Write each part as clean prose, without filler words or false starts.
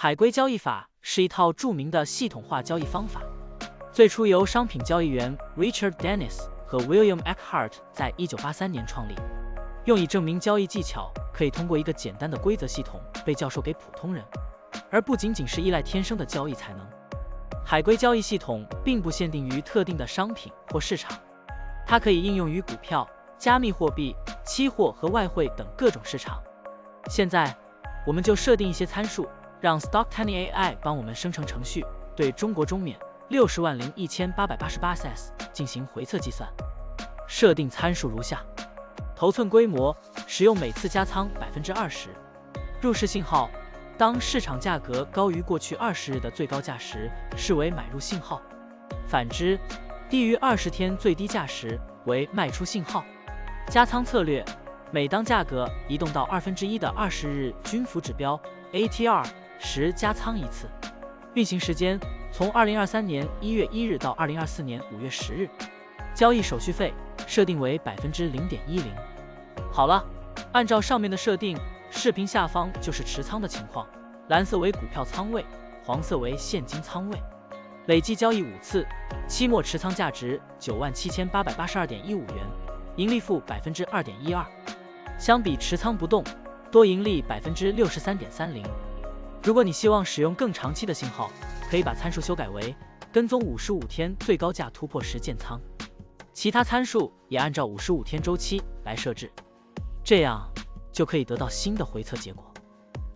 海龟交易法是一套著名的系统化交易方法，最初由商品交易员 Richard Dennis 和 William Eckhart 在1983年创立，用以证明交易技巧可以通过一个简单的规则系统被教授给普通人，而不仅仅是依赖天生的交易才能。海龟交易系统并不限定于特定的商品或市场，它可以应用于股票、加密货币、期货和外汇等各种市场。现在，我们就设定一些参数，让 Stocktiny AI 帮我们生成程序，对中国中免60.01888 CES 进行回测计算。设定参数如下：头寸规模，使用每次加仓20%。入市信号，当市场价格高于过去20日的最高价时，视为买入信号；反之，低于20天最低价时为卖出信号。加仓策略，每当价格移动到1/2的20日均幅指标 ATR 时加仓一次。运行时间从2023年1月1日到2024年5月10日。交易手续费设定为 0.10%。好了，按照上面的设定，视频下方就是持仓的情况，蓝色为股票仓位，黄色为现金仓位。累计交易5次，期末持仓价值97882.15元，盈利负 2.12%。相比持仓不动，多盈利 63.30%。如果你希望使用更长期的信号，可以把参数修改为跟踪55天最高价突破时建仓，其他参数也按照55天周期来设置，这样就可以得到新的回测结果。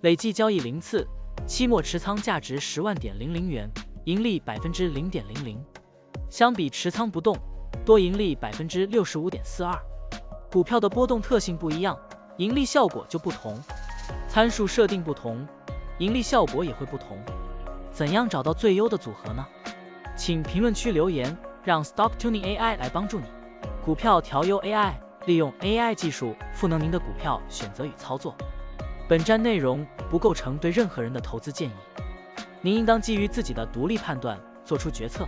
累计交易0次，期末持仓价值10万.00元，盈利 0.00%。相比持仓不动，多盈利 65.42%。股票的波动特性不一样，盈利效果就不同，参数设定不同，盈利效果也会不同。怎样找到最优的组合呢？请评论区留言，让 Stocktiny AI 来帮助你。股票调优 AI， 利用 AI 技术赋能您的股票选择与操作。本站内容不构成对任何人的投资建议，您应当基于自己的独立判断做出决策。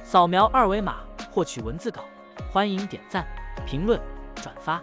扫描二维码获取文字稿，欢迎点赞、评论、转发。